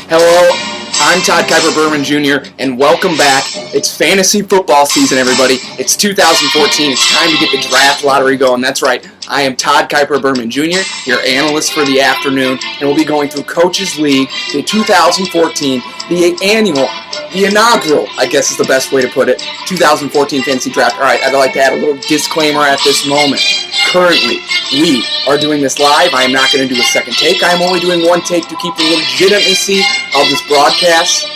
Hello, I'm Todd Kuiper Berman Jr., and welcome back. It's fantasy football season, everybody. It's 2014. It's time to get the draft lottery going. That's right. I am Todd Kuiper Berman Jr., your analyst for the afternoon, and we'll be going through Coaches League, the 2014, the inaugural, I guess is the best way to put it, 2014 fantasy draft. All right, I'd like to add a little disclaimer at this moment. Currently, we are doing this live. I am not going to do a second take. I am only doing one take to keep the legitimacy of this broadcast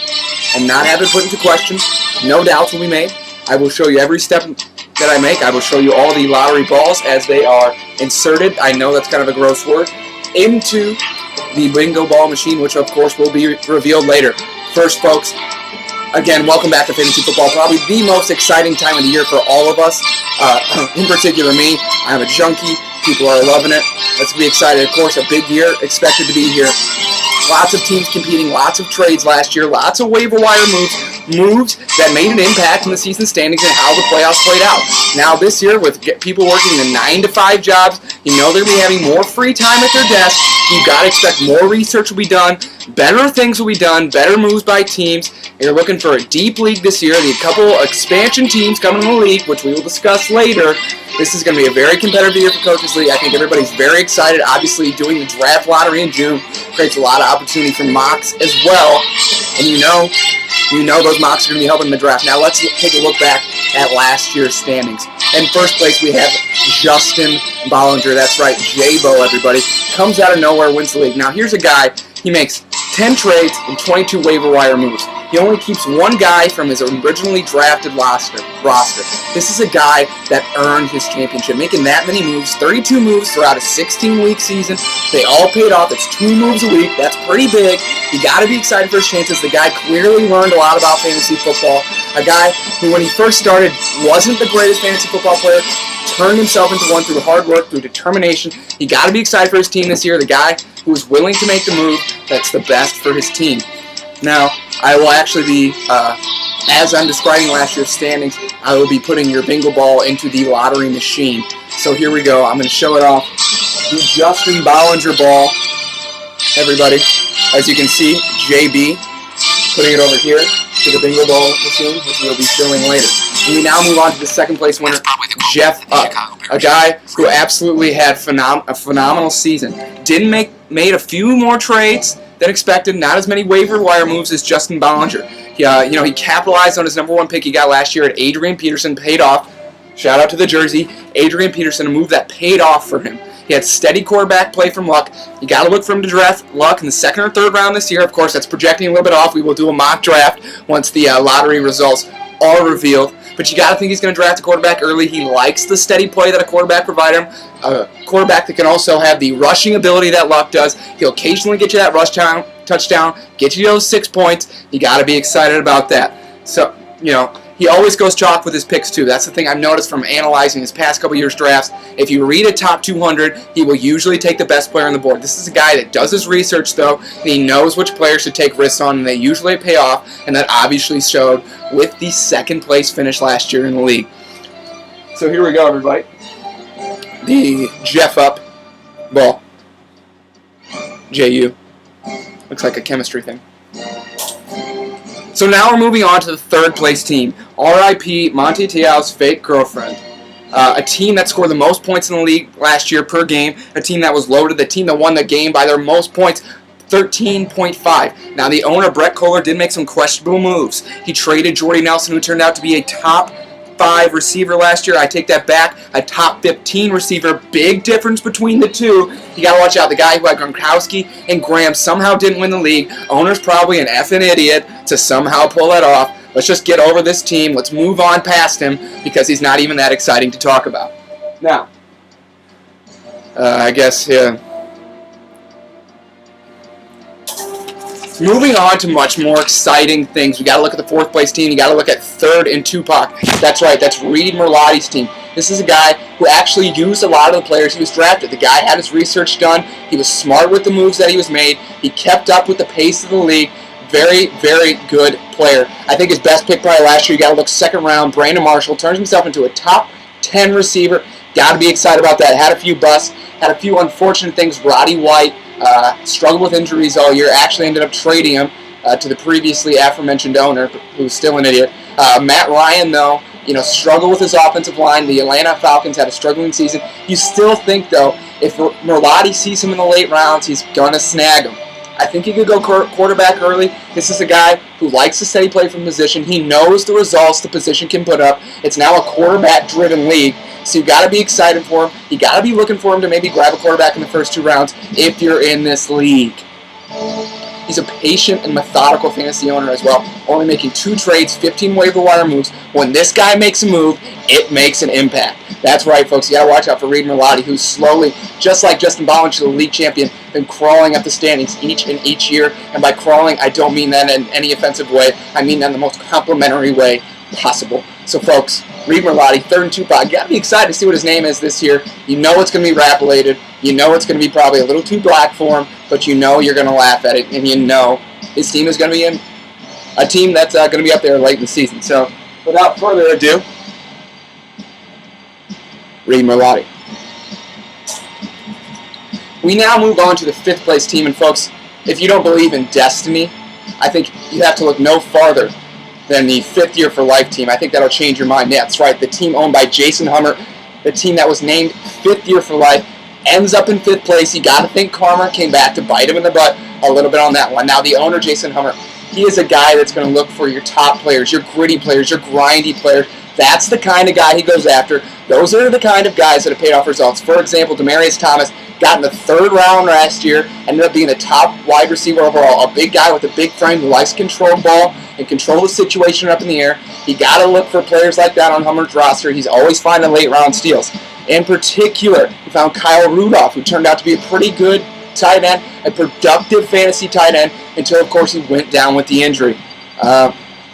and not have it put into question. No doubts will be made. I will show you every step that I make. I will show you all the lottery balls as they are inserted. I know that's kind of a gross word. Into the bingo ball machine, which of course will be revealed later. First, folks, again, welcome back to Fantasy Football. Probably the most exciting time of the year for all of us. In particular me. I'm a junkie. People are loving it. Let's be excited. Of course, a big year expected to be here. Lots of teams competing, lots of trades last year, lots of waiver wire moves that made an impact in the season standings and how the playoffs played out. Now this year, with people working the 9-to-5 jobs, you know they're going to be having more free time at their desk. You've got to expect more research will be done, better things will be done, better moves by teams. You're looking for a deep league this year. The couple expansion teams coming in the league, which we will discuss later. This is going to be a very competitive year for Coaches League. I think everybody's very excited. Obviously, doing the draft lottery in June creates a lot of opportunity for mocks as well. And you know those mocks are going to be helping in the draft. Now let's take a look back at last year's standings. In first place, we have Justin Bollinger. That's right, J-Bo, everybody. Comes out of nowhere, wins the league. Now here's a guy, he makes 10 trades and 22 waiver wire moves. He only keeps one guy from his originally drafted roster. This is a guy that earned his championship, making that many moves, 32 moves throughout a 16-week season. They all paid off. It's 2 moves a week. That's pretty big. You got to be excited for his chances. The guy clearly learned a lot about fantasy football. A guy who, when he first started, wasn't the greatest fantasy football player, turned himself into one through hard work, through determination. You got to be excited for his team this year. The guy who is willing to make the move that's the best for his team. Now, I will actually be, as I'm describing last year's standings, I will be putting your bingo ball into the lottery machine. So here we go. I'm going to show it off. The Justin Bollinger ball, everybody. As you can see, JB, putting it over here to the bingo ball machine, which we'll be showing later. And we now move on to the second place winner, Jeff Up, a guy who absolutely had a phenomenal season. Made a few more trades than expected, not as many waiver wire moves as Justin Bollinger. He capitalized on his number 1 pick he got last year at Adrian Peterson, paid off. Shout out to the jersey. Adrian Peterson, a move that paid off for him. He had steady quarterback play from Luck. You got to look for him to draft Luck in the 2nd or 3rd round this year. Of course, that's projecting a little bit off. We will do a mock draft once the lottery results are revealed. But you got to think he's going to draft a quarterback early. He likes the steady play that a quarterback provides him. A quarterback that can also have the rushing ability that Luck does. He'll occasionally get you that touchdown, get you those 6 points. You got to be excited about that. So, he always goes chalk with his picks too. That's the thing I've noticed from analyzing his past couple years' drafts. If you read a top 200, he will usually take the best player on the board. This is a guy that does his research though, and he knows which players to take risks on, and they usually pay off, and that obviously showed with the 2nd place finish last year in the league. So here we go, everybody. The Jeff Up ball. JU. Looks like a chemistry thing. So now we're moving on to the 3rd place team, RIP Monty Teau's fake girlfriend. A team that scored the most points in the league last year per game, a team that was loaded, the team that won the game by their most points, 13.5. Now the owner, Brett Kohler, did make some questionable moves. He traded Jordy Nelson, who turned out to be a top 5 receiver last year. I take that back. A top 15 receiver. Big difference between the two. You got to watch out. The guy who had Gronkowski and Graham somehow didn't win the league. Owner's probably an effing idiot to somehow pull that off. Let's just get over this team. Let's move on past him because he's not even that exciting to talk about. Now, I guess, moving on to much more exciting things. We got to look at the 4th place team. You got to look at 3rd and Tupac. That's right. That's Reed Merlotti's team. This is a guy who actually used a lot of the players he was drafted. The guy had his research done. He was smart with the moves that he was made. He kept up with the pace of the league. Very, very good player. I think his best pick probably last year, you got to look 2nd round. Brandon Marshall turns himself into a top 10 receiver. Got to be excited about that. Had a few busts. Had a few unfortunate things. Roddy White struggled with injuries all year. Actually ended up trading him. to the previously aforementioned owner, who's still an idiot. Matt Ryan, though, struggled with his offensive line. The Atlanta Falcons had a struggling season. You still think, though, if Merlotti sees him in the late rounds, he's going to snag him. I think he could go quarterback early. This is a guy who likes to steady play from position. He knows the results the position can put up. It's now a quarterback-driven league, so you got to be excited for him. You got to be looking for him to maybe grab a quarterback in the first 2 rounds if you're in this league. He's a patient and methodical fantasy owner as well, only making 2 trades, 15 waiver wire moves. When this guy makes a move, it makes an impact. That's right, folks. You got to watch out for Reed Merlotti, who's slowly, just like Justin Bollinger, the league champion, been crawling up the standings each year. And by crawling, I don't mean that in any offensive way. I mean that in the most complimentary way possible. So, folks, Reed Merlotti, 3rd and 2 pod. You got to be excited to see what his name is this year. You know it's going to be rap-related. You know it's going to be probably a little too black for him, but you know you're going to laugh at it, and you know his team is going to be a team that's going to be up there late in the season. So, without further ado, Reed Merlotti. We now move on to the 5th place team, and folks, if you don't believe in destiny, I think you have to look no farther than the 5th Year for Life team. I think that'll change your mind. That's right, the team owned by Jason Hummer, the team that was named 5th Year for Life, ends up in 5th place. You got to think karma came back to bite him in the butt a little bit on that one. Now, the owner, Jason Hummer, he is a guy that's going to look for your top players, your gritty players, your grindy players. That's the kind of guy he goes after. Those are the kind of guys that have paid off results. For example, Demaryius Thomas got in the 3rd round last year, ended up being the top wide receiver overall. A big guy with a big frame who likes to control the ball and control the situation up in the air. You got to look for players like that on Hummer's roster. He's always finding late round steals. In particular, he found Kyle Rudolph, who turned out to be a pretty good tight end, a productive fantasy tight end, until, of course, he went down with the injury.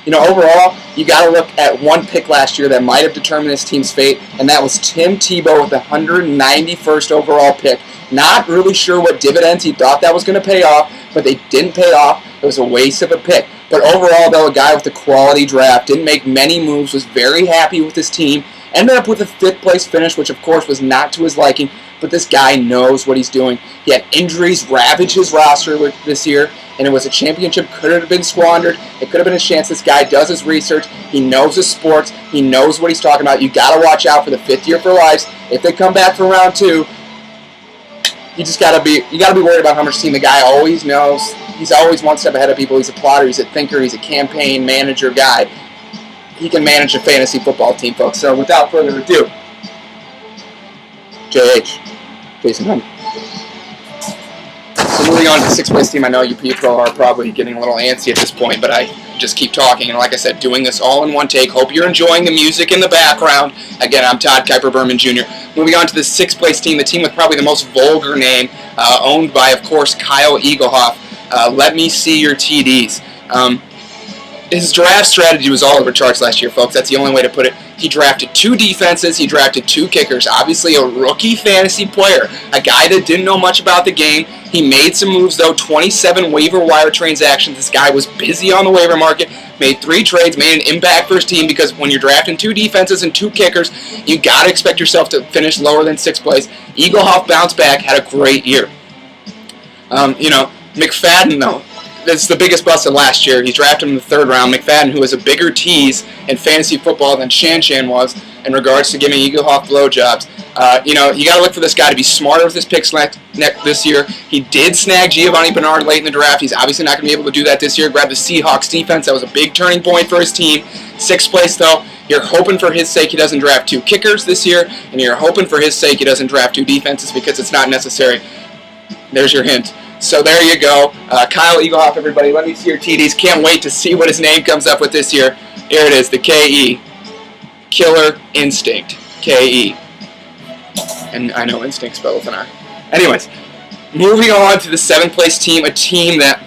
Overall, you got to look at one pick last year that might have determined this team's fate, and that was Tim Tebow with the 191st overall pick. Not really sure what dividends he thought that was going to pay off, but they didn't pay off. It was a waste of a pick. But overall, though, a guy with a quality draft, didn't make many moves, was very happy with his team, ended up with a 5th place finish, which of course was not to his liking, but this guy knows what he's doing. He had injuries ravage his roster this year, and it was a championship. Could have been squandered. It could have been a chance. This guy does his research. He knows his sports. He knows what he's talking about. You got to watch out for the 5th Year for Life. If they come back for round 2, you gotta be worried about Hummer's team. The guy always knows. He's always one step ahead of people. He's a plotter. He's a thinker. He's a campaign manager guy. He can manage a fantasy football team, folks. So without further ado, Jason Hummer. So moving on to the 6th place team, I know you people are probably getting a little antsy at this point, but I just keep talking. And like I said, doing this all in one take. Hope you're enjoying the music in the background. Again, I'm Todd Kuiper Berman Jr. Moving on to the 6th place team, the team with probably the most vulgar name, owned by, of course, Kyle Eaglehoff. Let me see your TDs. His draft strategy was all over charts last year, folks. That's the only way to put it. He drafted 2 defenses. He drafted 2 kickers. Obviously a rookie fantasy player, a guy that didn't know much about the game. He made some moves, though, 27 waiver wire transactions. This guy was busy on the waiver market, made 3 trades, made an impact for his team, because when you're drafting 2 defenses and 2 kickers, you got to expect yourself to finish lower than 6th place. Eaglehoff bounced back, had a great year. McFadden, though, that's the biggest bust of last year. He drafted him in the 3rd round. McFadden, who was a bigger tease in fantasy football than Shan was in regards to giving Eaglehoff blowjobs. You got to look for this guy to be smarter with his picks this year. He did snag Giovanni Bernard late in the draft. He's obviously not going to be able to do that this year. Grab the Seahawks defense. That was a big turning point for his team. 6th place, though. You're hoping for his sake he doesn't draft 2 kickers this year, and you're hoping for his sake he doesn't draft 2 defenses, because it's not necessary. There's your hint. So there you go. Kyle Eaglehoff, everybody. Let me see your TDs. Can't wait to see what his name comes up with this year. Here it is, the KE. Killer Instinct. KE. And I know instinct spelled with an R. Anyways, moving on to the 7th place team, a team that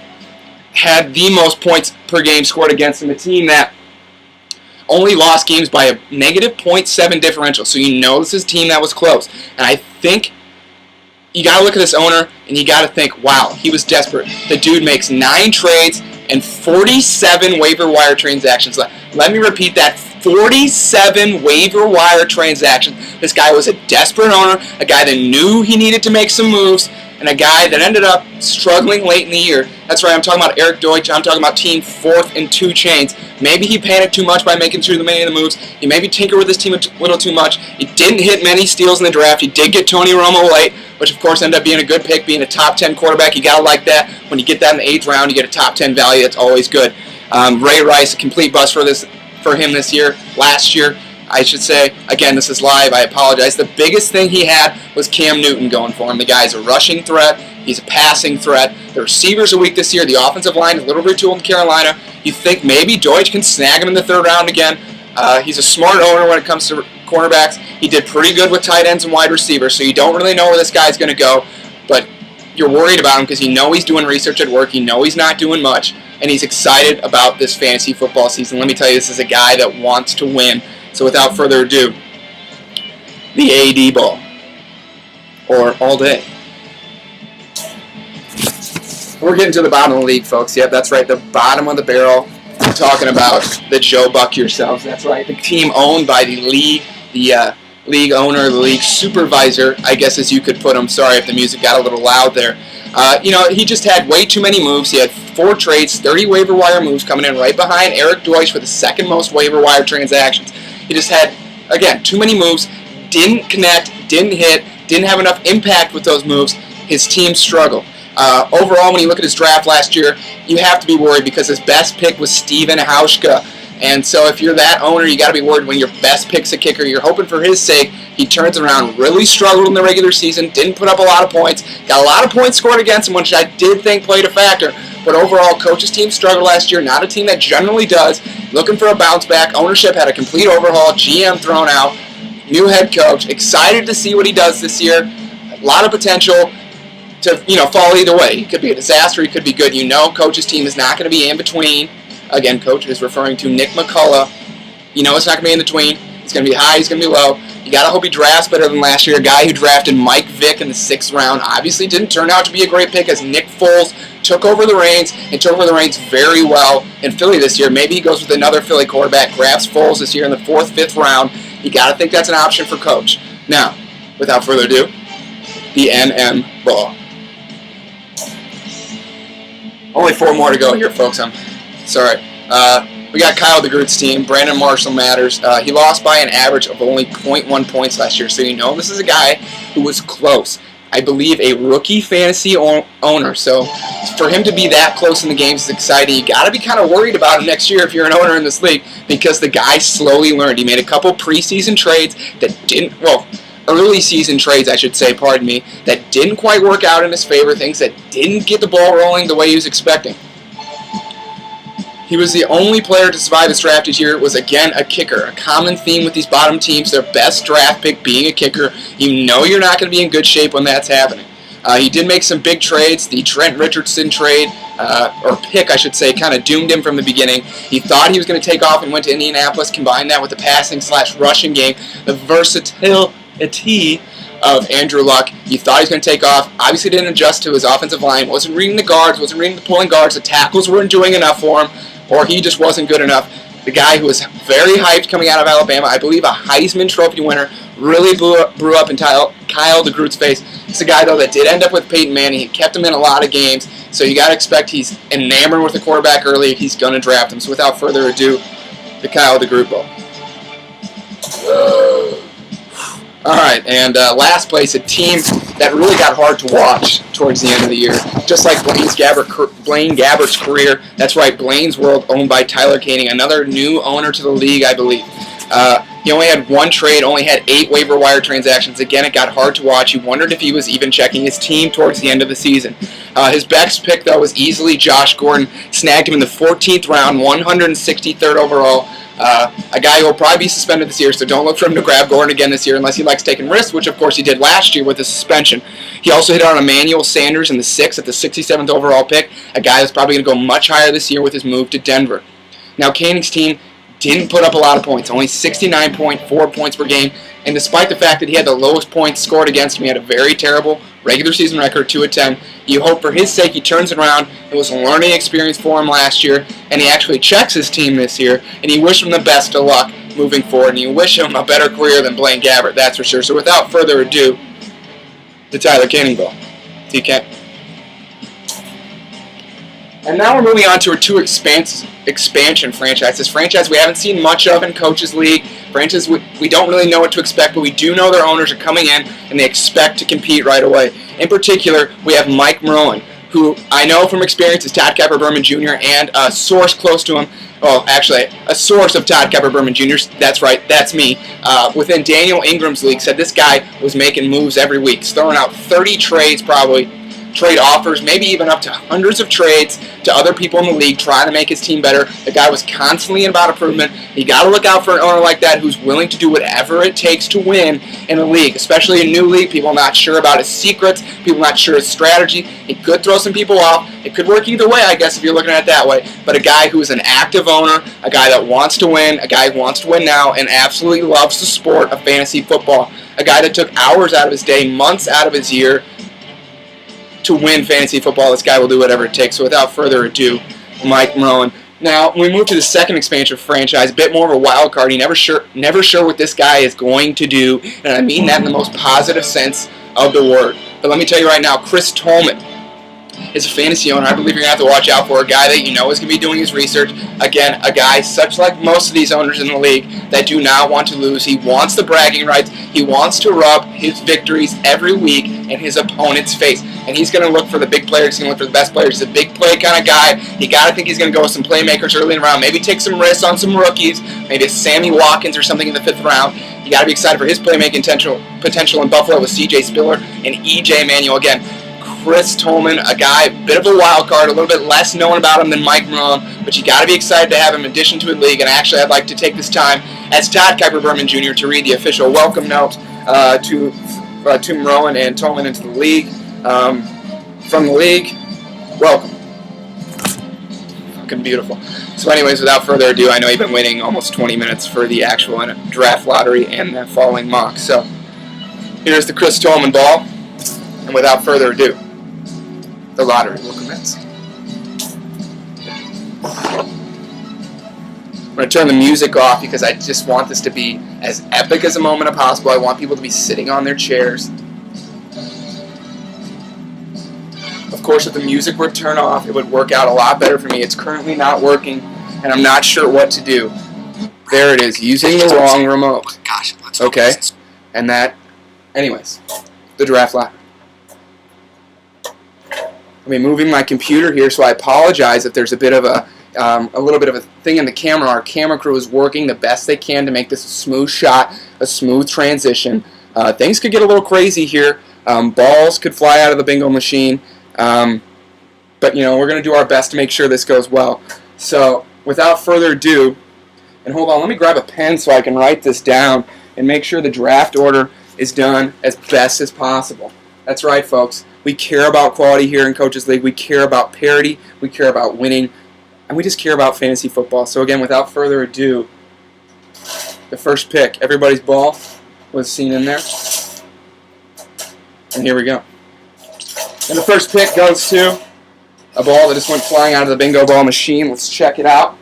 had the most points per game scored against them, a team that only lost games by a negative .7 differential. So you know this is a team that was close. And I think you got to look at this owner, and you got to think, wow, he was desperate. The dude makes 9 trades and 47 waiver wire transactions. Let me repeat that, 47 waiver wire transactions. This guy was a desperate owner, a guy that knew he needed to make some moves, and a guy that ended up struggling late in the year. That's right, I'm talking about Eric Deutsch. I'm talking about team 4th and 2 chains. Maybe he panicked too much by making too many of the moves. He maybe tinkered with his team a little too much. He didn't hit many steals in the draft. He did get Tony Romo late, which of course ended up being a good pick, being a top 10 quarterback. You gotta like that. When you get that in the 8th round, you get a top 10 value. That's always good. Ray Rice, a complete bust for him this year. Last year, I should say. Again, this is live. I apologize. The biggest thing he had was Cam Newton going for him. The guy's a rushing threat. He's a passing threat. The receivers are weak this year. The offensive line is a little retooled in Carolina. You think maybe Deutsch can snag him in the 3rd round again. He's a smart owner when it comes to cornerbacks. He did pretty good with tight ends and wide receivers, so you don't really know where this guy's going to go. But you're worried about him because you know he's doing research at work. You know he's not doing much, and he's excited about this fantasy football season. Let me tell you, this is a guy that wants to win. So without further ado, the AD ball, or all day. We're getting to the bottom of the league, folks. Yep, that's right, the bottom of the barrel. I'm talking about the Joe Buck yourselves. That's right, the team owned by the league, league owner, the league supervisor, I guess as you could put him. Sorry if the music got a little loud there. He just had way too many moves. He had 4 trades, 30 waiver wire moves coming in right behind Eric Deutsch for the 2nd most waiver wire transactions. He just had, again, too many moves, didn't connect, didn't hit, didn't have enough impact with those moves. His team struggled. Overall, when you look at his draft last year, you have to be worried because his best pick was Steven Hauschka. And so if you're that owner, you got to be worried when your best pick's a kicker. You're hoping for his sake. He turns around, really struggled in the regular season, didn't put up a lot of points, got a lot of points scored against him, which I did think played a factor. But overall, coach's team struggled last year, not a team that generally does. Looking for a bounce back. Ownership had a complete overhaul, GM thrown out, new head coach. Excited to see what he does this year. A lot of potential to fall either way. He could be a disaster, he could be good. Coach's team is not going to be in between. Again, coach is referring to Nick McCullough. It's not going to be in between. He's going to be high, he's going to be low. You got to hope he drafts better than last year. A guy who drafted Mike Vick in the 6th round obviously didn't turn out to be a great pick as Nick Foles took over the reins and took over the reins very well in Philly this year. Maybe he goes with another Philly quarterback, grabs Foles this year in the 4th, 5th round. You got to think that's an option for coach. Now, without further ado, the NM ball. Only 4 more to go here, folks. I'm sorry. We got Kyle DeGroot's team. Brandon Marshall matters. He lost by an average of only 0.1 points last year, so this is a guy who was close. I believe a rookie fantasy owner, so for him to be that close in the games is exciting. You got to be kind of worried about him next year if you're an owner in this league because the guy slowly learned. He made a couple preseason trades that early season trades, I should say, pardon me, that didn't quite work out in his favor, things that didn't get the ball rolling the way he was expecting. He was the only player to survive this draft this year. Was again a kicker. A common theme with these bottom teams, their best draft pick being a kicker. You're not going to be in good shape when that's happening. He did make some big trades. The Trent Richardson trade, or pick I should say, kind of doomed him from the beginning. He thought he was going to take off and went to Indianapolis, combined that with the passing/rushing game, the versatility of Andrew Luck. He thought he was going to take off. Obviously didn't adjust to his offensive line. Wasn't reading the guards. Wasn't reading the pulling guards. The tackles weren't doing enough for him. Or he just wasn't good enough. The guy who was very hyped coming out of Alabama, I believe a Heisman Trophy winner, really blew up in Kyle DeGroot's face. It's a guy, though, that did end up with Peyton Manning. He kept him in a lot of games, so you got to expect he's enamored with the quarterback early if he's going to draft him. So without further ado, the Kyle DeGroot ball. All right, and last place, a team that really got hard to watch towards the end of the year. Just like Blaine Gabbert's career. That's right, Blaine's World, owned by Tyler Koenig, another new owner to the league, I believe. He only had 1 trade, only had 8 waiver wire transactions. Again, it got hard to watch. You wondered if he was even checking his team towards the end of the season. His best pick, though, was easily Josh Gordon. Snagged him in the 14th round, 163rd overall. A guy who will probably be suspended this year, so don't look for him to grab Gordon again this year unless he likes taking risks, which of course he did last year with his suspension. He also hit on Emmanuel Sanders in the 6th at the 67th overall pick, a guy that's probably going to go much higher this year with his move to Denver. Now, Koenig's team didn't put up a lot of points, only 69.4 points per game, and despite the fact that he had the lowest points scored against him, he had a very terrible regular season record, 2-10. You hope for his sake he turns it around. It was a learning experience for him last year, and he actually checks his team this year, and you wish him the best of luck moving forward, and you wish him a better career than Blaine Gabbert, that's for sure. So without further ado, the Tyler Koenig ball. TK. And now we're moving on to our two expansion franchises. Franchise we haven't seen much of in Coaches League. Franchises we don't really know what to expect, but we do know their owners are coming in and they expect to compete right away. In particular, we have Mike Marowen, who I know from experience is Todd Kuiper Berman Jr. and a source close to him. Well, actually, a source of Todd Kuiper Berman Jr. That's right, that's me. Within Daniel Ingram's league, said this guy was making moves every week. He's throwing out 30 trades probably. Trade offers, maybe even up to hundreds of trades to other people in the league trying to make his team better. The guy was constantly about improvement. You got to look out for an owner like that who's willing to do whatever it takes to win in a league, especially a new league. People not sure about his secrets, people not sure his strategy. It could throw some people off. It could work either way, I guess, if you're looking at it that way. But a guy who is an active owner, a guy that wants to win, a guy who wants to win now and absolutely loves the sport of fantasy football. A guy that took hours out of his day, months out of his year, to win fantasy football. This guy will do whatever it takes. So without further ado, Mike Marowen. Now, when we move to the second expansion franchise, a bit more of a wild card. Never sure what this guy is going to do, and I mean that in the most positive sense of the word. But let me tell you right now, Chris Tolman is a fantasy owner I believe you're going to have to watch out for. A guy that you know is going to be doing his research. Again, a guy such like most of these owners in the league that do not want to lose. He wants the bragging rights. He wants to rub his victories every week in his opponent's face. And he's going to look for the big players. He's going to look for the best players. He's a big play kind of guy. You got to think he's going to go with some playmakers early in the round. Maybe take some risks on some rookies. Maybe a Sammy Watkins or something in the 5th round. You got to be excited for his playmaking potential in Buffalo with C.J. Spiller and E.J. Manuel. Again, Chris Tolman, a guy, bit of a wild card, a little bit less known about him than Mike Marowen, but you got to be excited to have him in addition to a league. And actually, I'd like to take this time as Todd Kuiper Berman Jr. to read the official welcome note to Marowen and Tolman into the league. From the league, welcome. Fucking beautiful. So anyways, without further ado, I know you've been waiting almost 20 minutes for the actual draft lottery and the following mock. So here's the Chris Tolman ball. And without further ado, the lottery will commence. I'm going to turn the music off because I just want this to be as epic as a moment as possible. I want people to be sitting on their chairs. Of course, if the music were to turn off, it would work out a lot better for me. It's currently not working, and I'm not sure what to do. There it is, using the wrong remote. Okay, and that, anyways, the draft lottery. I'm moving my computer here, so I apologize if there's a bit of a little bit of a thing in the camera. Our camera crew is working the best they can to make this a smooth shot, a smooth transition. Things could get a little crazy here. Balls could fly out of the bingo machine. But, you know, we're going to do our best to make sure this goes well. So, without further ado, and hold on, let me grab a pen so I can write this down and make sure the draft order is done as best as possible. That's right, folks. We care about quality here in Coaches League. We care about parity. We care about winning. And we just care about fantasy football. So again, without further ado, the first pick. Everybody's ball was seen in there. And here we go. And the first pick goes to a ball that just went flying out of the bingo ball machine. Let's check it out.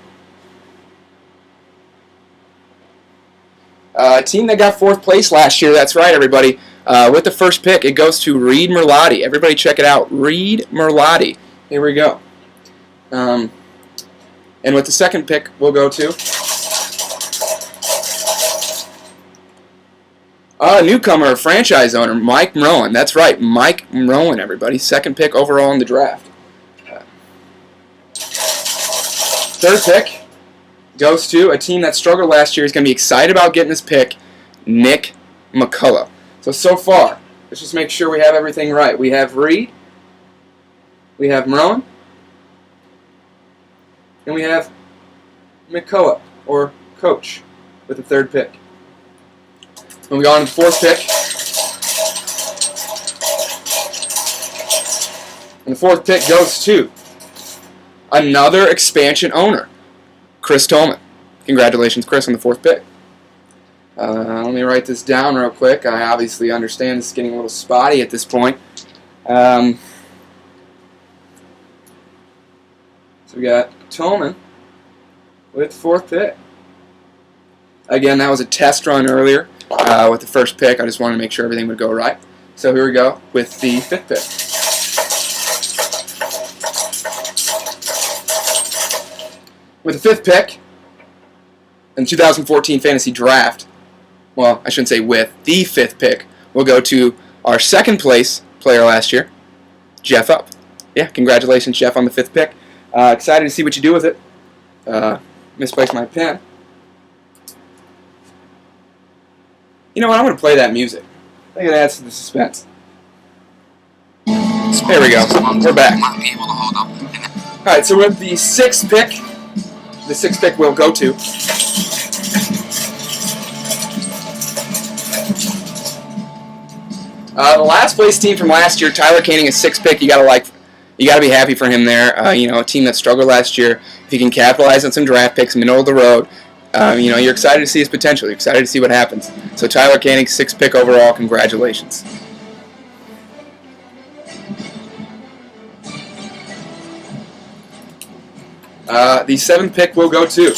A team that got 4th place last year. That's right, everybody. With the first pick, it goes to Reed Merlati. Everybody check it out. Reed Merlati. Here we go. And with the second pick, we'll go to a newcomer, franchise owner, Mike Marowen. That's right, Mike Marowen, everybody. Second pick overall in the draft. Third pick goes to a team that struggled last year. He's going to be excited about getting this pick, Nick McCullough. So far, let's just make sure we have everything right. We have Reed, we have Marowen, and we have McCullough, or Coach, with the third pick. When we go on to the fourth pick, and the fourth pick goes to another expansion owner, Chris Tolman. Congratulations, Chris, on the fourth pick. Let me write this down real quick. I obviously understand this is getting a little spotty at this point. So we got Tolman with the 4th pick. Again, that was a test run earlier with the first pick. I just wanted to make sure everything would go right. So here we go with the 5th pick. With the 5th pick in the 2014 fantasy draft, well, I shouldn't say with, the 5th pick, we'll go to our 2nd place player last year, Jeff Up. Yeah, congratulations, Jeff, on the 5th pick. Excited to see what you do with it. Misplaced my pen. You know what? I'm going to play that music. I think it adds to the suspense. There we go. We're back. Alright, so with the 6th pick, the 6th pick we'll go to. The last place team from last year, Tyler Koenig, is 6th pick. You gotta be happy for him there. A team that struggled last year. If he can capitalize on some draft picks, middle of the road, you're excited to see his potential. You're excited to see what happens. So Tyler Koenig, 6th pick overall. Congratulations. The 7th pick will go to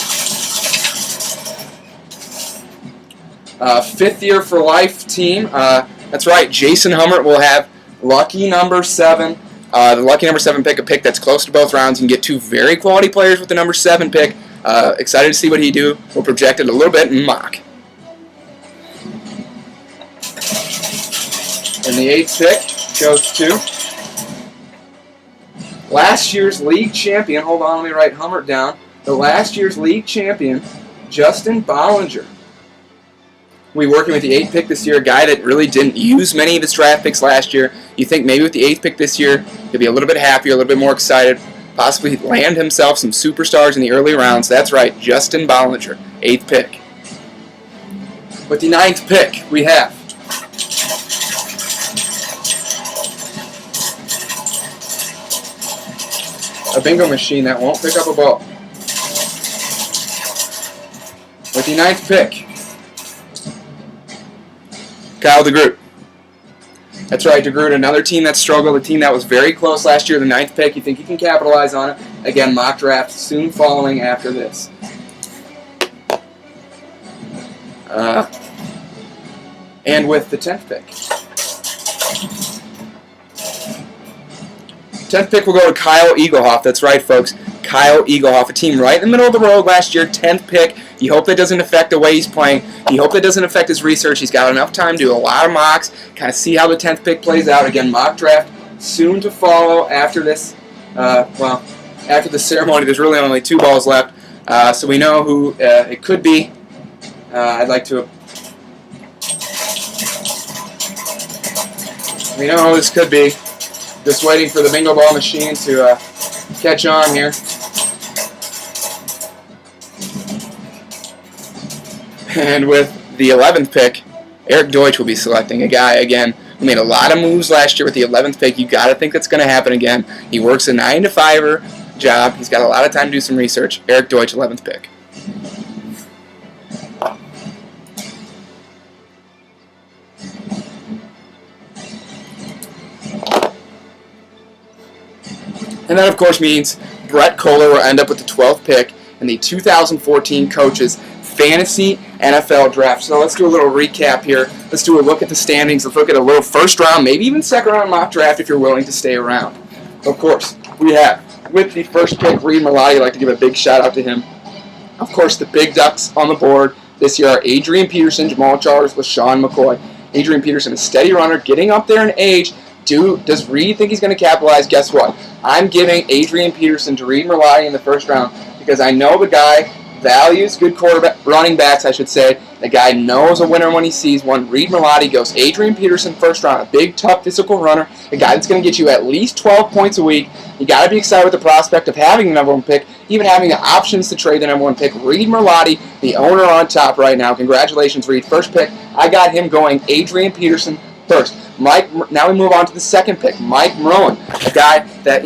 5th year for life team. That's right, Jason Hummert will have lucky number 7. The lucky number 7 pick, a pick that's close to both rounds. You can get 2 very quality players with the number 7 pick. Excited to see what he do. We'll project it a little bit in mock. And the 8th pick goes to last year's league champion. Hold on, let me write Hummert down. The last year's league champion, Justin Bollinger. We working with the 8th pick this year, a guy that really didn't use many of his draft picks last year. You think maybe with the 8th pick this year, he'll be a little bit happier, a little bit more excited, possibly land himself some superstars in the early rounds. That's right, Justin Bollinger, 8th pick. With the 9th pick, we have a bingo machine that won't pick up a ball. With the 9th pick, Kyle DeGroot. That's right, DeGroot, another team that struggled, a team that was very close last year, the 9th pick. You think he can capitalize on it? Again, mock draft soon following after this. And with the 10th pick. 10th pick will go to Kyle Eaglehoff. That's right, folks. Kyle Eaglehoff, a team right in the middle of the road last year, 10th pick. You hope that doesn't affect the way he's playing. You hope that doesn't affect his research. He's got enough time to do a lot of mocks, kind of see how the 10th pick plays out. Again, mock draft soon to follow after this. After the ceremony, there's really only 2 balls left. So we know who it could be. We know who this could be. Just waiting for the bingo ball machine to catch on here. And with the 11th pick, Eric Deutsch will be selecting a guy, again, who made a lot of moves last year with the 11th pick. You got to think that's going to happen again. He works a 9-to-5 job. He's got a lot of time to do some research. Eric Deutsch, 11th pick. And that, of course, means Brett Kohler will end up with the 12th pick in the 2014 Coaches Fantasy NFL Draft. So let's do a little recap here. Let's do a look at the standings. Let's look at a little first round, maybe even second round mock draft if you're willing to stay around. Of course, we have, with the first pick, Reed Merlati. I'd like to give a big shout out to him. Of course, the big ducks on the board this year are Adrian Peterson, Jamal Charles, LaShawn McCoy. Adrian Peterson, a steady runner, getting up there in age. Does Reed think he's going to capitalize? Guess what? I'm giving Adrian Peterson to Reed Merlati in the first round because I know the guy values good running backs, I should say. The guy knows a winner when he sees one. Reed Merlati goes Adrian Peterson first round, a big, tough, physical runner, a guy that's going to get you at least 12 points a week. You got to be excited with the prospect of having the number 1 pick, even having the options to trade the number 1 pick. Reed Merlati, the owner on top right now. Congratulations, Reed. First pick, I got him going Adrian Peterson first. Now we move on to the second pick, Mike Merlin, a guy that,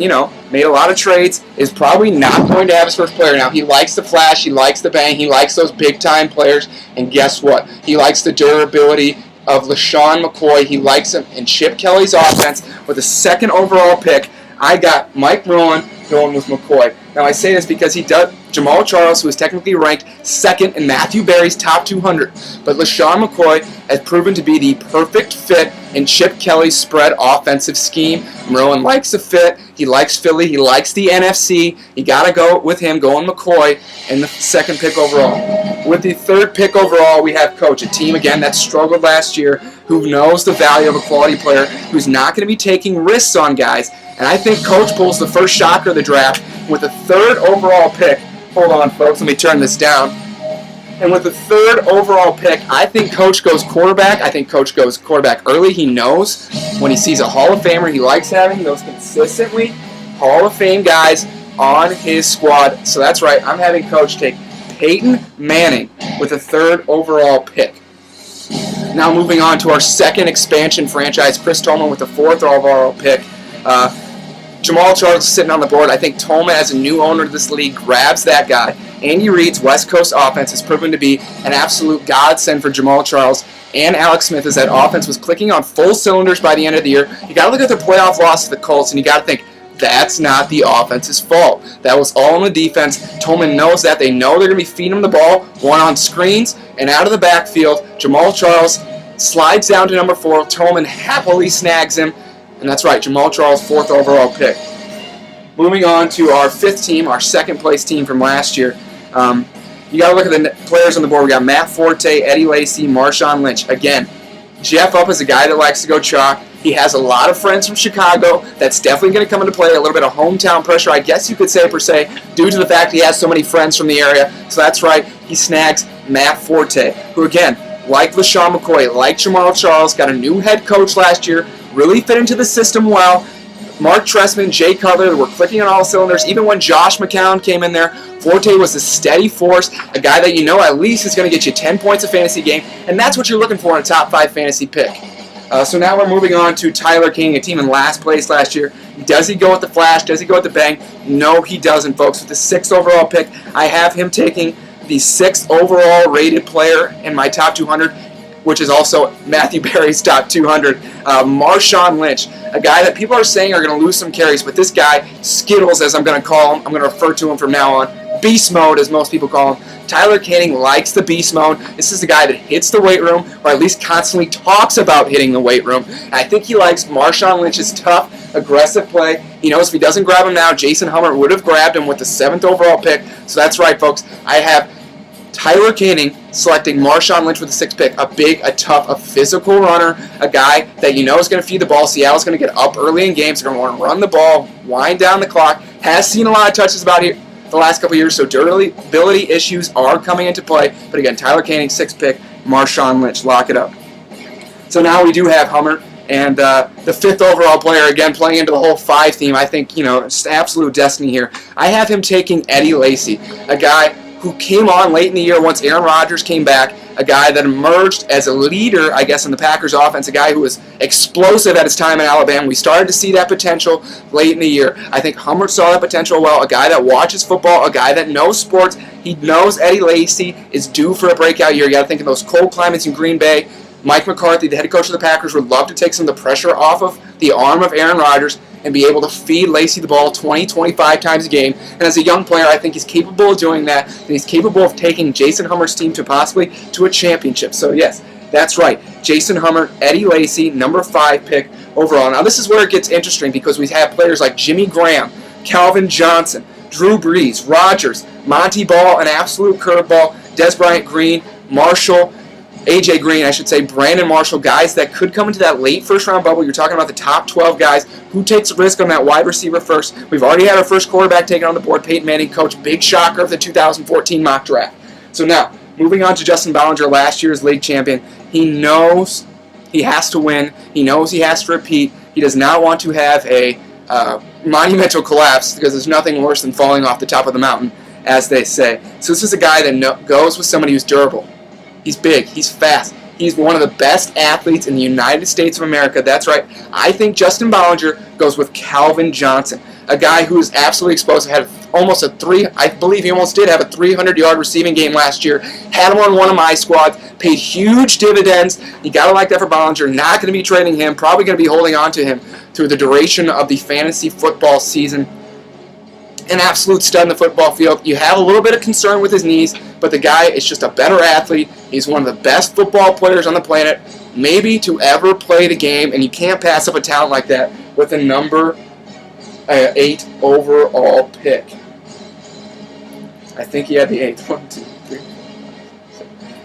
made a lot of trades, is probably not going to have his first player. Now, he likes the flash, he likes the bang, he likes those big-time players, and guess what? He likes the durability of LaShawn McCoy. He likes him in Chip Kelly's offense with a 2nd overall pick. I got Mike Mullen going with McCoy. Now, I say this because Jamaal Charles, who is technically ranked second in Matthew Berry's top 200, but LeSean McCoy has proven to be the perfect fit in Chip Kelly's spread offensive scheme. Merlin likes the fit. He likes Philly. He likes the NFC. You got to go with him, going McCoy in the second pick overall. With the third pick overall, we have Coach, a team, again, that struggled last year, who knows the value of a quality player, who's not going to be taking risks on guys. And I think Coach pulls the first shocker of the draft with the third overall pick. Hold on, folks. Let me turn this down. And with the third overall pick, I think Coach goes quarterback. I think Coach goes quarterback early. He knows when he sees a Hall of Famer he likes having those consistently Hall of Fame guys on his squad. So that's right. I'm having Coach take Peyton Manning with the third overall pick. Now moving on to our second expansion franchise, Chris Tolman with the fourth overall pick. Jamaal Charles is sitting on the board. I think Tolman, as a new owner of this league, grabs that guy. Andy Reid's West Coast offense has proven to be an absolute godsend for Jamaal Charles and Alex Smith, as that offense was clicking on full cylinders by the end of the year. You got to look at the playoff loss to the Colts, and you got to think, that's not the offense's fault. That was all on the defense. Tolman knows that. They know they're going to be feeding him the ball, one on screens and out of the backfield. Jamaal Charles slides down to number 4. Tolman happily snags him. And that's right, Jamaal Charles, fourth overall pick. Moving on to our fifth team, our second place team from last year. You got to look at the players on the board. We got Matt Forte, Eddie Lacy, Marshawn Lynch. Again, Jeff Up is a guy that likes to go chalk. He has a lot of friends from Chicago. That's definitely going to come into play. A little bit of hometown pressure, I guess you could say, per se, due to the fact he has so many friends from the area. So that's right, he snags Matt Forte, who, again, like LeSean McCoy, like Jamaal Charles, got a new head coach last year, really fit into the system well. Mark Trestman, Jay Cutler were clicking on all cylinders. Even when Josh McCown came in there, Forte was a steady force, a guy that you know at least is going to get you 10 points a fantasy game, and that's what you're looking for in a top 5 fantasy pick. So now we're moving on to Tyler King, a team in last place last year. Does he go with the flash? Does he go with the bang? No, he doesn't, folks. With the 6th overall pick, I have him taking the 6th overall rated player in my top 200, which is also Matthew Berry's top 200, Marshawn Lynch, a guy that people are saying are going to lose some carries, but this guy, Skittles, as I'm going to call him, I'm going to refer to him from now on, beast mode, as most people call him. Tyler Canning likes the beast mode. This is a guy that hits the weight room, or at least constantly talks about hitting the weight room. And I think he likes Marshawn Lynch's tough, aggressive play. He knows if he doesn't grab him now, Jason Hummer would have grabbed him with the 7th overall pick. So that's right, folks. I have Tyler Canning selecting Marshawn Lynch with the 6th pick. A big, a tough, a physical runner, a guy that you know is going to feed the ball. Seattle's going to get up early in games. They're going to want to run the ball, wind down the clock. Has seen a lot of touches about here the last couple of years, so durability issues are coming into play. But again, Tyler Canning, 6th pick, Marshawn Lynch, lock it up. So now we do have Hummer, and the 5th overall player, again, playing into the whole 5 theme. I think, it's absolute destiny here. I have him taking Eddie Lacy, a guy who came on late in the year once Aaron Rodgers came back, a guy that emerged as a leader, I guess, in the Packers offense, a guy who was explosive at his time in Alabama. We started to see that potential late in the year. I think Hummer saw that potential well, a guy that watches football, a guy that knows sports. He knows Eddie Lacy is due for a breakout year. You got to think of those cold climates in Green Bay. Mike McCarthy, the head coach of the Packers, would love to take some of the pressure off of the arm of Aaron Rodgers and be able to feed Lacy the ball 20, 25 times a game. And as a young player, I think he's capable of doing that, and he's capable of taking Jason Hummer's team to possibly to a championship. So yes, that's right. Jason Hummer, Eddie Lacy, number 5 pick overall. Now this is where it gets interesting because we have players like Jimmy Graham, Calvin Johnson, Drew Brees, Rodgers, Monty Ball, an absolute curveball, Des Bryant Green, Marshall, A.J. Green, I should say, Brandon Marshall, guys that could come into that late first-round bubble. You're talking about the top 12 guys. Who takes a risk on that wide receiver first? We've already had our first quarterback taken on the board, Peyton Manning, coach, big shocker of the 2014 mock draft. So now, moving on to Justin Bollinger, last year's league champion. He knows he has to win. He knows he has to repeat. He does not want to have a monumental collapse because there's nothing worse than falling off the top of the mountain, as they say. So this is a guy that goes with somebody who's durable. He's big. He's fast. He's one of the best athletes in the United States of America. That's right. I think Justin Bollinger goes with Calvin Johnson, a guy who is absolutely explosive, had almost I believe he almost did have a 300-yard receiving game last year, had him on one of my squads, paid huge dividends. You got to like that for Bollinger. Not going to be trading him, probably going to be holding on to him through the duration of the fantasy football season. An absolute stud in the football field. You have a little bit of concern with his knees, but the guy is just a better athlete. He's one of the best football players on the planet, maybe to ever play the game, and you can't pass up a talent like that with a number 8 overall pick. I think he had the 8th. 1, 2, 3.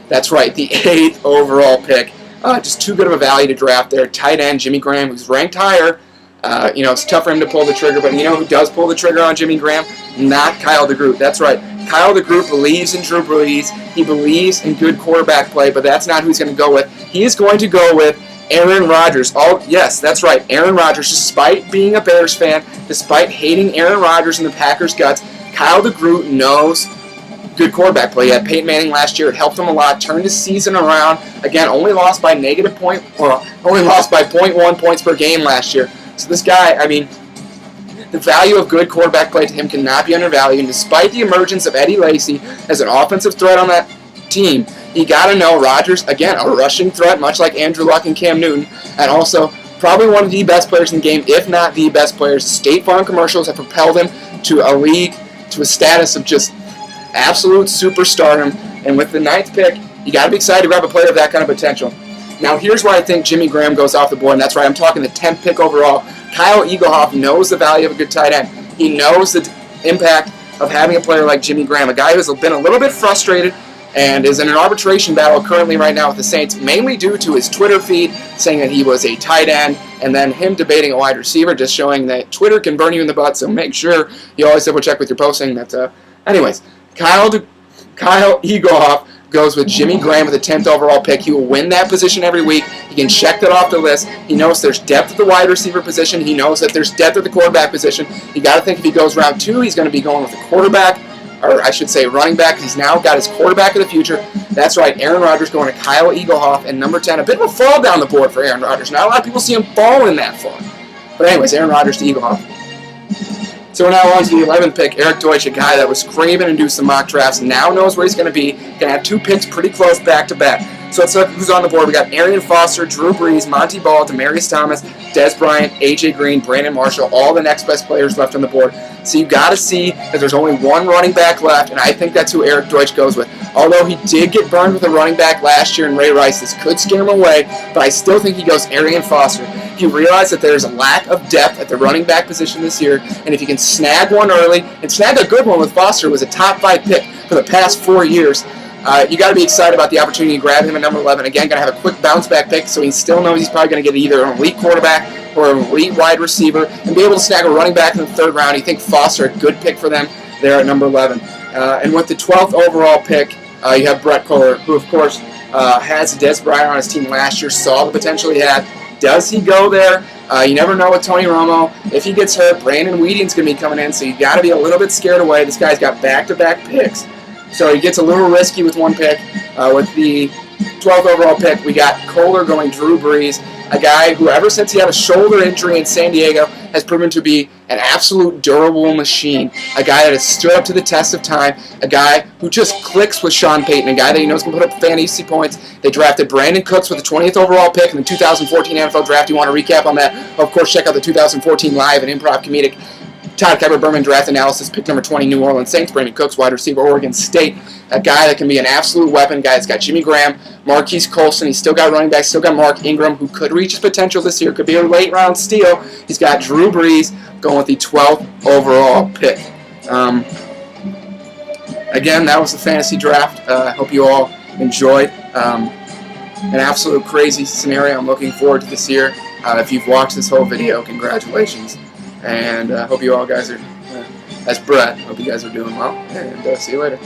That's right, the 8th overall pick. Just too good of a value to draft there. Tight end Jimmy Graham, who's ranked higher. It's tough for him to pull the trigger, but you know who does pull the trigger on Jimmy Graham? Not Kyle DeGroot. That's right. Kyle DeGroot believes in Drew Brees. He believes in good quarterback play, but that's not who he's going to go with. He is going to go with Aaron Rodgers. Oh, yes, that's right. Aaron Rodgers, despite being a Bears fan, despite hating Aaron Rodgers and the Packers' guts, Kyle DeGroot knows good quarterback play. He had Peyton Manning last year. It helped him a lot. Turned his season around. Again, only lost by 0.1 points per game last year. So this guy, I mean, the value of good quarterback play to him cannot be undervalued. And despite the emergence of Eddie Lacy as an offensive threat on that team, you got to know Rodgers, again, a rushing threat, much like Andrew Luck and Cam Newton, and also probably one of the best players in the game, if not the best players. State Farm commercials have propelled him to a league, to a status of just absolute superstardom. And with the 9th pick, you got to be excited to grab a player of that kind of potential. Now, here's where I think Jimmy Graham goes off the board, and that's right, I'm talking the 10th pick overall. Kyle Eaglehoff knows the value of a good tight end. He knows the impact of having a player like Jimmy Graham, a guy who's been a little bit frustrated and is in an arbitration battle currently right now with the Saints, mainly due to his Twitter feed saying that he was a tight end, and then him debating a wide receiver, just showing that Twitter can burn you in the butt, so make sure you always double check with your posting. Anyways, Kyle Eaglehoff goes with Jimmy Graham with the 10th overall pick. He will win that position every week. He can check that off the list. He knows there's depth at the wide receiver position. He knows that there's depth at the quarterback position. You got to think if he goes round 2, he's going to be going with a quarterback, or I should say running back. He's now got his quarterback of the future. That's right, Aaron Rodgers going to Kyle Eaglehoff and number 10. A bit of a fall down the board for Aaron Rodgers. Not a lot of people see him falling that far. But anyways, Aaron Rodgers to Eaglehoff. So we're now on to the 11th pick, Eric Deutsch, a guy that was craving and do some mock drafts, now knows where he's going to be. Going to have 2 picks pretty close back-to-back. So let's look who's on the board. We got Arian Foster, Drew Brees, Monty Ball, Demaryius Thomas, Dez Bryant, A.J. Green, Brandon Marshall, all the next best players left on the board. So you've got to see that there's only one running back left, and I think that's who Eric Deutsch goes with. Although he did get burned with a running back last year in Ray Rice, this could scare him away, but I still think he goes Arian Foster. You realize that there's a lack of depth at the running back position this year, and if you can snag one early, and snag a good one with Foster, who was a top 5 pick for the past 4 years, you got to be excited about the opportunity to grab him at number 11. Again, going to have a quick bounce back pick, so he still knows he's probably going to get either an elite quarterback or an elite wide receiver, and be able to snag a running back in the 3rd round. You think Foster a good pick for them there at number 11. And with the 12th overall pick, you have Brett Kohler, who of course has Dez Bryant on his team last year, saw the potential he had. Does he go there? You never know with Tony Romo. If he gets hurt, Brandon Weeding's going to be coming in, so you got to be a little bit scared away. This guy's got back-to-back picks, so he gets a little risky with one pick. With the 12th overall pick, we got Kohler going Drew Brees, a guy who ever since he had a shoulder injury in San Diego has proven to be an absolute durable machine, a guy that has stood up to the test of time, a guy who just clicks with Sean Payton, a guy that he knows can put up fantasy points. They drafted Brandon Cooks with the 20th overall pick in the 2014 NFL Draft. You want to recap on that? Of course, check out the 2014 live and improv comedic Todd Kuiper Berman draft analysis. Pick number 20, New Orleans Saints. Brandon Cooks, wide receiver, Oregon State. A guy that can be an absolute weapon. A guy that's got Jimmy Graham, Marquise Colston. He's still got running back. Still got Mark Ingram, who could reach his potential this year. Could be a late round steal. He's got Drew Brees going with the 12th overall pick. Again, that was the fantasy draft. I hope you all enjoyed. An absolute crazy scenario. I'm looking forward to this year. If you've watched this whole video, congratulations. And hope you all guys are, as Brett, hope you guys are doing well. And see you later.